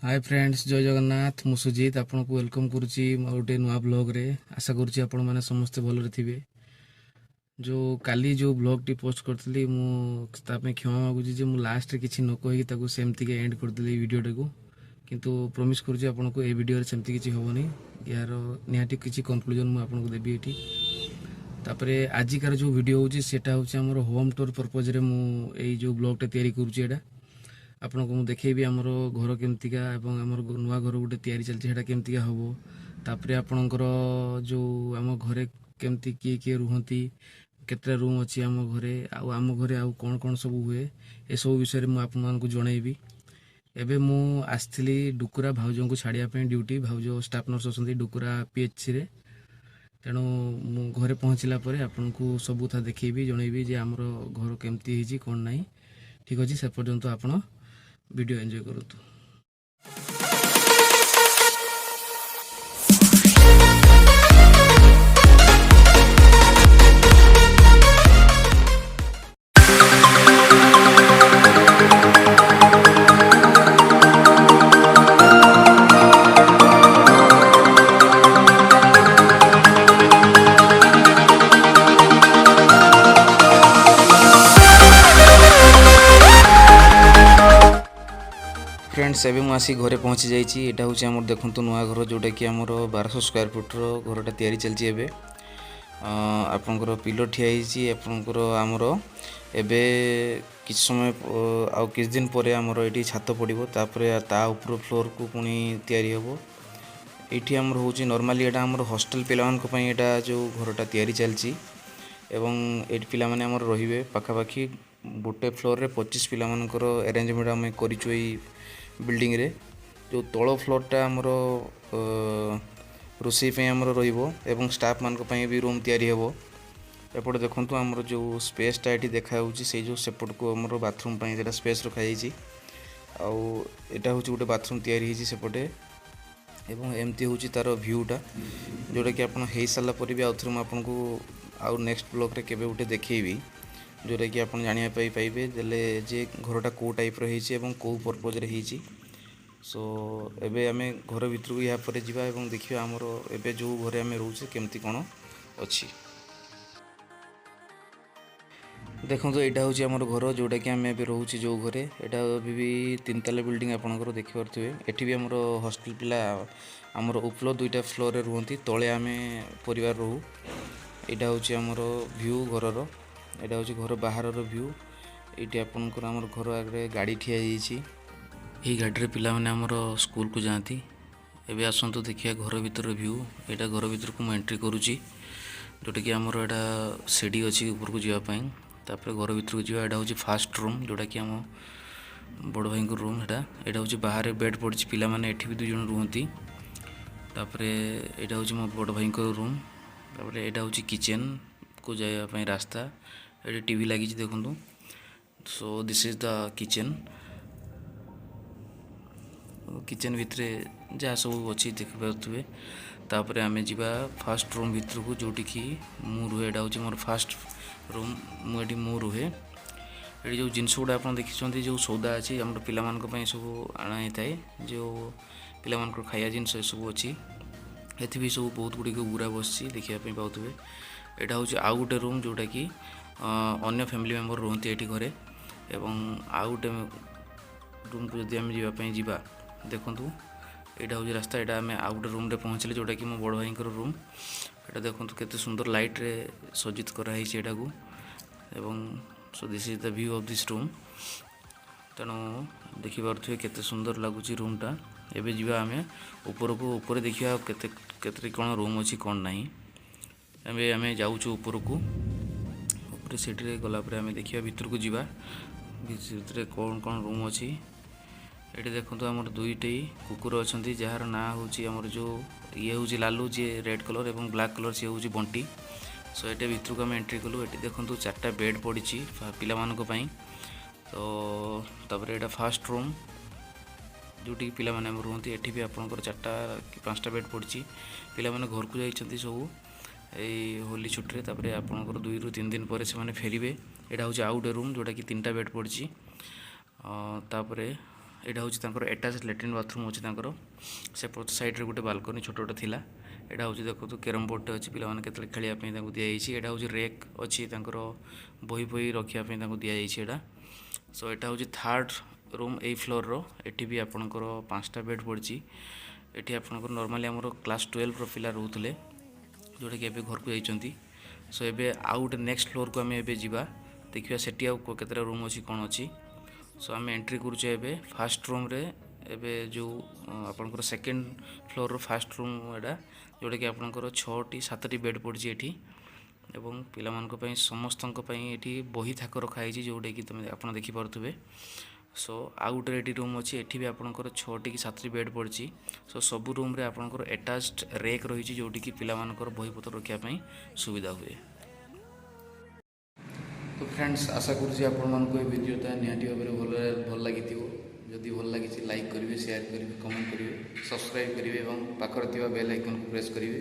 Hi friends, जय जगन्नाथ। मु सुजीत आपन को वेलकम करुच्ची गोटे नुआ ब्लॉग रे। आशा करुच्ची आपण मैंने समस्ते भलरे थिबे। जो काली जो ब्लॉग टी पोस्ट करतली मु क्षमा मागुची जे मु लास्ट रे किछि न कहि ताको सेमती के एंड करतली वीडियो टाको। किंतु प्रॉमिस करुच्ची आपण को ए वीडियो रे सेमती किछि होबनी। यार निहाती किछि कंक्लूजन मु आपण को देबी एठी। तापरे आजिकार जो वीडियो होची सेटा होची हमर होम टूर पर्पज रे मु एई जो ब्लॉग टा तयारी करुच्ची एटा आपन को देखेबी आमर घर केमतिका एवं आमर नुआ घर गोटे तैयारी चलती है केमतिका हम तापर आपणकर जो आम घरे केमती किए किए रुहती केतटा रूम अच्छी आम घरे आम घरे आउ कौन कौन सब हुए ए सब विषय में आपको जनइबी। एबे मु आसली डुकुरा भाउज को छाड़िया ड्यूटी भाउज स्टाफ नर्स अच्छा डुकुरा पीएचसी रे। तेणु मु घरे पहुँचला आपन को सबू था देखी जनइबी जे आमर घर केमती कौन ना। ठीक अच्छे से पर्यंत आपण वीडियो एंजॉय करूँ। फ्रेंड्स एवं मुझे आसी घरे पहुँची जाइए। यहाँ हूँ आम देखु नुआ घर जोटा कि आमर 1200 स्क्वायर फुट्र घरटा तैयारी चलती है। आपंकर पिलर ठिया आपंकर आमर एबे किछ समय आउ किछ दिन पर आमर ये छात पड़ो ता ऊपर फ्लोर को पुणी तैयारी हम। ये आमर हूँ नॉर्मली यहाँ आमर हॉस्टल पिलामान यहाँ जो घरटा तैयारी चलती एवं ये पिला माने आमर रहिबे पाखापाखि गोटे फ्लोर रे 25 पिलामानकर अरेंजमेंट आम करिछु एई बिल्डिंग रे। जो तଳ फ्लोरटा आमर रोषेई पे आमर रहिबो एवं स्टाफ मान पई भी रूम तैयारी हेबो। एपटे देखंतु आमर जो स्पेसटा एठी देखा होउची से जो सेपट को आमर बाथरूम पई जेटा स्पेस रखा जाईची आउ एटा होउची गोटे बाथरूम तैयारी हिची सेपटे एवं एमती होउची तार व्यूटा जोटा कि आपण हेई साला पर भी आउथर म आपन को आउ नेक्स्ट ब्लॉग रे केबे गोटे देखैबी जोटा कि आप जाना पाइबे जे जे घरटा कौ टाइप रही एवं कौ पर्पज रही। सो एबे आमे घर भीतर को यहाँ पर जावा एवं देखिए आमर एबे जो घरे आमे रोचे केमती कौन अच्छी। देखो तो यहाँ हूँ आमर घर जोटा कि आम ए रोचे जो घरे यहाँ भी 3 ताला बिल्डिंग आपंकर देखिपे। एटी भी आमर हॉस्टल पिला आमर उपल 2टा फ्लोर रे रुहति तले आमे परिवार रहू। यहाँ हूँ आमर व्यू घरर एटा हूँ घर बाहर व्यू। ये आपंकर आमर घर आगे गाड़ी ठिया यही गाड़ी पिला माने आमर स्कूल को जाती। एबे आसतु देखिए घर भीतर व्यू। यहाँ घर भीतर को एंट्री करुच्ची जोटा कि आमर यहाँ सीढ़ी अच्छी ऊपर को जावाई तापर घर भीतर को जावा। यहाँ हूँ फास्ट रूम जोटा कि आम बड़ भाई रूम। यहाँ हूँ बाहर बेड पड़ी पिला माने एठी भी 2 जन रुहति। तापर यहाँ हूँ मो बड़ भाई रूम। तापर यहाँ हूँ किचन को जावाई रास्ता। ये टीवी लगी देखु। So this is the kitchen. Kitchen भितर जहाँ सब अच्छी देखिपे। तापर आमे जीवा फास्ट रूम भीतर को जोटी कि मु रुहे। यहाँ हूँ मोर फास्ट रूम मुझे मु रुहे। ये जो जिनस गुड़ा आप देखिए जो सौदा अच्छी आम पाई सब आना थाए जो पिला खाया जिनस सब अच्छी एथि भी सब बहुत गुड़िक गुरा बस देखा पाथे। यहाँ हूँ आउ गोटे रूम जोटा कि अन्य फैमिली मेम्बर रुहति ये घरे एवं आउ गोटे रूम को जदि आम जावाई जा देखु। यहाँ हूँ रास्ता। यहाँ आम आउ गोटे रूम रे पहुँचले जोटा कि मो बड़ भाई रूम। यहाँ देखो केते सुंदर लाइट रे सज्जित कराई यहाँ को एवं so this is the view of this room. तेणु देखिपे केते सुंदर लगुच रूमटा। एबे जीवा आमे ऊपर को ऊपर देखिया केते केते कौन रूम अच्छी कौन ना। एबे आमे जाऊँ ऊपर को ऊपर सीढ़ी गला आमे देखिया भीतर को जीवा भीतर कौन कौन रूम अच्छी। ये देखो आमर 2टी कुकुर अच्छा जार ना हूँ आमर जो ये हूँ लालू जी रेड कलर और ब्लैक कलर सी हूँ बंटी। सो ये भीतर को आम एंट्री कलु। ये देखो 4टा बेड पड़ी पिला मानी। तो तापर यहाँ फास्ट रूम जोटी पिला माने रुहति। एठी भी आपनकर 4टा कि 5टा बेड पड़ी पिला माने घर को जाइछन्ती सब এই হোলি ছুটিরে। তারপরে আপনার 2 ରୁ 3 দিন পরে সে ফেরবে। এটা হচ্ছে আউ গোটে রুম जोटा कि 3टा बेड पड़ी। तापर एटा हूँ एटाच लैट्रिन बाथरूम अच्छे से पछ साइड गोटे बालकनी छोट छोटे थिला। एटा हूँ देखो कैरम बोर्ड अच्छी पाने के खेलिया दिखाई। एटा हूँ रेक अच्छी बही बही रखापी दिखाई। सो एटा हूँ थर्ड रूम ए फ्लोर रो। एटी भी आपणकर 5टा बेड पड़ी। एटी आपणकर नॉर्मली आमर क्लास 12 पिला रोते जोटा कि घर को जाइए। सो एबे आउ गोटे नेक्स्ट फ्लोर को आम एबे जीवा देखिए सेठी आउ केतरा रूम अच्छी कौन अच्छी। सो आम एंट्री करुचे एबे फास्ट रूम रे। एबे जो आपणकर सेकेंड फ्लोर रो फास्ट रूम एटा जोटा कि आपणकर 6टी 7टी बेड पड़ी एठी एवं पिलामानक पई समस्तक पई एठी बही थाक रखाई जोटा कि तुम आप देखिपे। सो आउ गोटे एटी रूम अच्छी एठी भी आपणकर 6टी कि 7टी बेड पड़ी। सो सबू रूम रे आपणकर एटाच्ड रेक रही जोटी कि पिलामानकर बहीपत्र रखापी सुविधा हुए। तो फ्रेंड्स आशा करुँच आपको ये भिडियोटा निहाती भाव भल लगी। जदि भल लगी लाइक करेंगे, शेयर करेंगे, कमेंट करेंगे, सब्सक्राइब करेंगे और पाखर बेल आइकन को प्रेस करेंगे।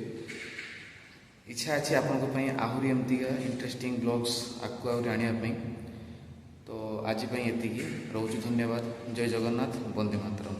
इच्छा अच्छी आपंपाई आहरी एमती इंटरेस्टिंग ब्लॉग्स आगे आहरी आने। तो आज ये रोच। धन्यवाद। जय जगन्नाथ। वंदे मातरम।